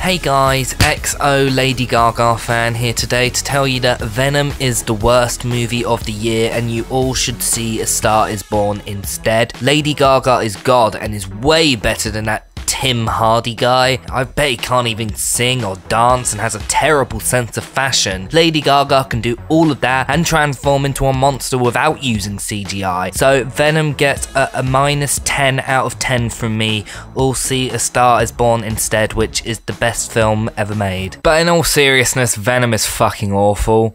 Hey guys, XO Lady Gaga fan here today to tell you that Venom is the worst movie of the year and you all should see A Star Is Born instead. Lady Gaga is God and is way better than that Tim Hardy guy. I bet he can't even sing or dance and has a terrible sense of fashion. Lady Gaga can do all of that and transform into a monster without using CGI. So Venom gets a -10 out of 10 from me. All see A Star Is Born instead, which is the best film ever made. But in all seriousness, Venom is fucking awful.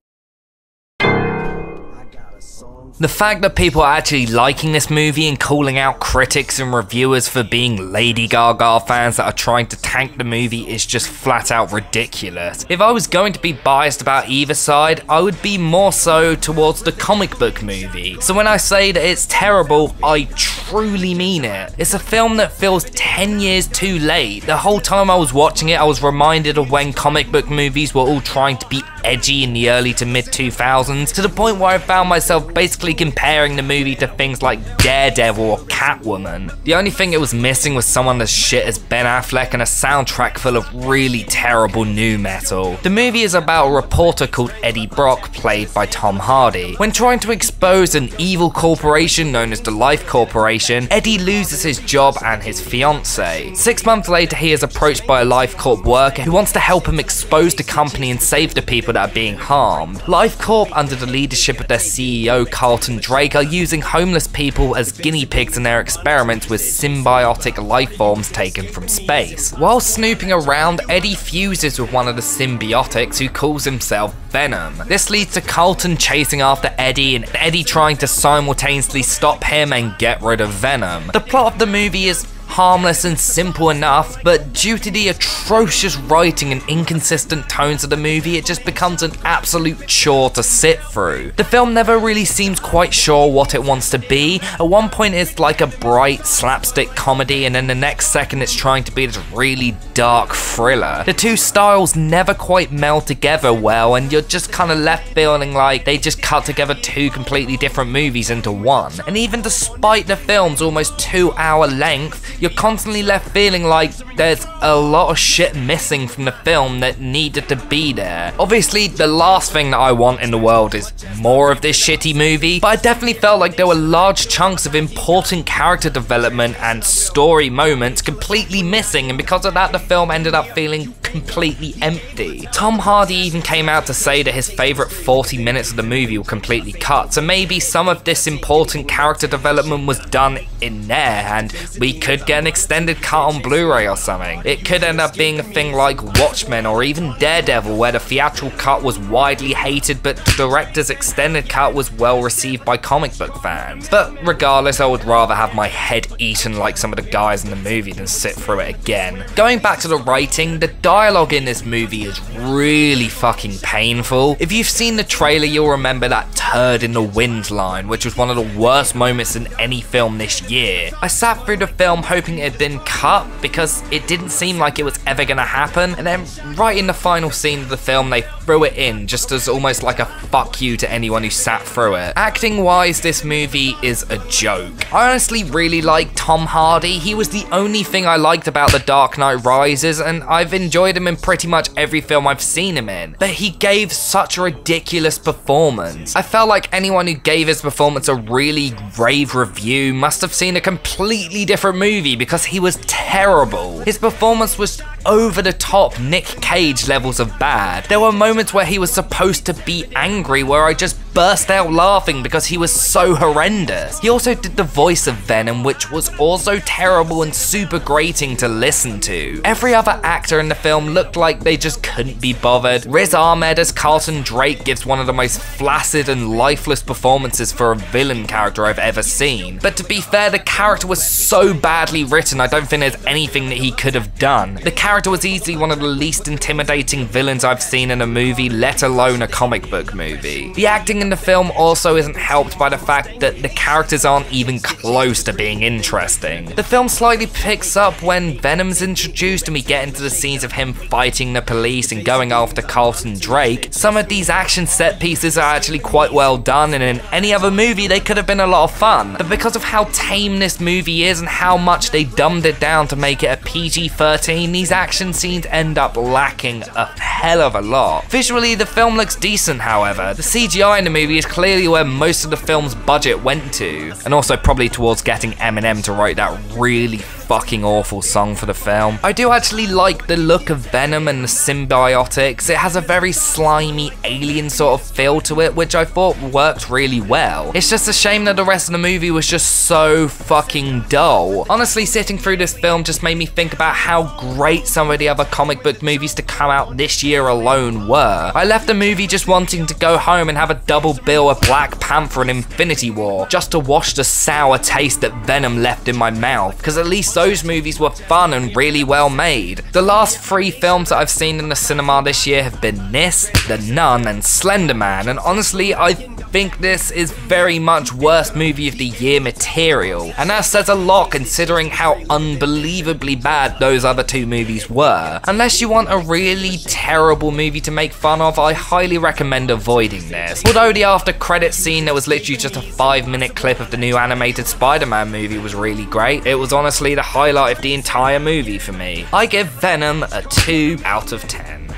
The fact that people are actually liking this movie and calling out critics and reviewers for being Lady Gaga fans that are trying to tank the movie is just flat out ridiculous. If I was going to be biased about either side, I would be more so towards the comic book movie. So when I say that it's terrible, I truly mean it. It's a film that feels 10 years too late. The whole time I was watching it, I was reminded of when comic book movies were all trying to be edgy in the early to mid 2000s, to the point where I found myself basically comparing the movie to things like Daredevil or Catwoman. The only thing it was missing was someone as shit as Ben Affleck and a soundtrack full of really terrible nu metal. The movie is about a reporter called Eddie Brock, played by Tom Hardy. When trying to expose an evil corporation known as the Life Corporation, Eddie loses his job and his fiancée. 6 months later, he is approached by a Life Corp worker who wants to help him expose the company and save the people that are being harmed. Life Corp, under the leadership of their CEO Carlton Drake, are using homeless people as guinea pigs in their experiments with symbiotic life forms taken from space. While snooping around, Eddie fuses with one of the symbiotics who calls himself Venom. This leads to Carlton chasing after Eddie and Eddie trying to simultaneously stop him and get rid of Venom. The plot of the movie is harmless and simple enough, but due to the atrocious writing and inconsistent tones of the movie, it just becomes an absolute chore to sit through. The film never really seems quite sure what it wants to be. At one point it's like a bright slapstick comedy, and then the next second it's trying to be this really dark thriller. The two styles never quite meld together well, and you're just kind of left feeling like they just cut together two completely different movies into one. And even despite the film's almost 2-hour length, you're constantly left feeling like there's a lot of shit missing from the film that needed to be there. Obviously, the last thing that I want in the world is more of this shitty movie, but I definitely felt like there were large chunks of important character development and story moments completely missing, and because of that, the film ended up feeling completely empty. Tom Hardy even came out to say that his favourite 40 minutes of the movie were completely cut, so maybe some of this important character development was done in there, and we could get an extended cut on Blu-ray or something. It could end up being a thing like Watchmen or even Daredevil, where the theatrical cut was widely hated but the director's extended cut was well received by comic book fans. But regardless, I would rather have my head eaten like some of the guys in the movie than sit through it again. Going back to the writing, the dialogue in this movie is really fucking painful. If you've seen the trailer, you'll remember that turd in the wind line, which was one of the worst moments in any film this year. I sat through the film hoping it had been cut because it didn't seem like it was ever gonna happen, and then right in the final scene of the film they threw it in just as almost like a fuck you to anyone who sat through it. Acting wise, this movie is a joke. I honestly really like Tom Hardy. He was the only thing I liked about The Dark Knight Rises, and I've enjoyed him in pretty much every film I've seen him in, but he gave such a ridiculous performance. I felt like anyone who gave his performance a really rave review must have seen a completely different movie because he was terrible. His performance was over the top Nick Cage levels of bad. There were moments where he was supposed to be angry where I just burst out laughing because he was so horrendous. He also did the voice of Venom, which was also terrible and super grating to listen to. Every other actor in the film looked like they just couldn't be bothered. Riz Ahmed as Carlton Drake gives one of the most flaccid and lifeless performances for a villain character I've ever seen. But to be fair, the character was so badly written, I don't think there's anything that he could have done. The character was easily one of the least intimidating villains I've seen in a movie, let alone a comic book movie. The acting in the film also isn't helped by the fact that the characters aren't even close to being interesting. The film slightly picks up when Venom's introduced and we get into the scenes of him fighting the police and going after Carlton Drake. Some of these action set pieces are actually quite well done, and in any other movie they could have been a lot of fun. But because of how tame this movie is and how much they dumbed it down to make it a PG-13, these action scenes end up lacking a hell of a lot. Visually, the film looks decent, however. The CGI in the movie is clearly where most of the film's budget went to, and also probably towards getting Eminem to write that really fucking awful song for the film. I do actually like the look of Venom and the symbiotics. It has a very slimy alien sort of feel to it, which I thought worked really well. It's just a shame that the rest of the movie was just so fucking dull. Honestly, sitting through this film just made me think about how great some of the other comic book movies to come out this year alone were. I left the movie just wanting to go home and have a double bill of Black Panther and Infinity War, just to wash the sour taste that Venom left in my mouth, because at least those movies were fun and really well made. The last 3 films that I've seen in the cinema this year have been this, The Nun, and Slender Man, and honestly, I think this is very much worst movie of the year material, and that says a lot considering how unbelievably bad those other 2 movies were. Unless you want a really terrible movie to make fun of, I highly recommend avoiding this. Although the after credits scene that was literally just a 5-minute clip of the new animated Spider-Man movie was really great, it was honestly the highlight of the entire movie for me. I give Venom a 2 out of 10.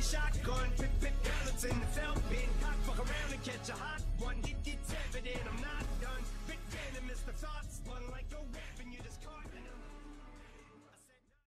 Shotgun, pick, in the film, fuck around and catch a hot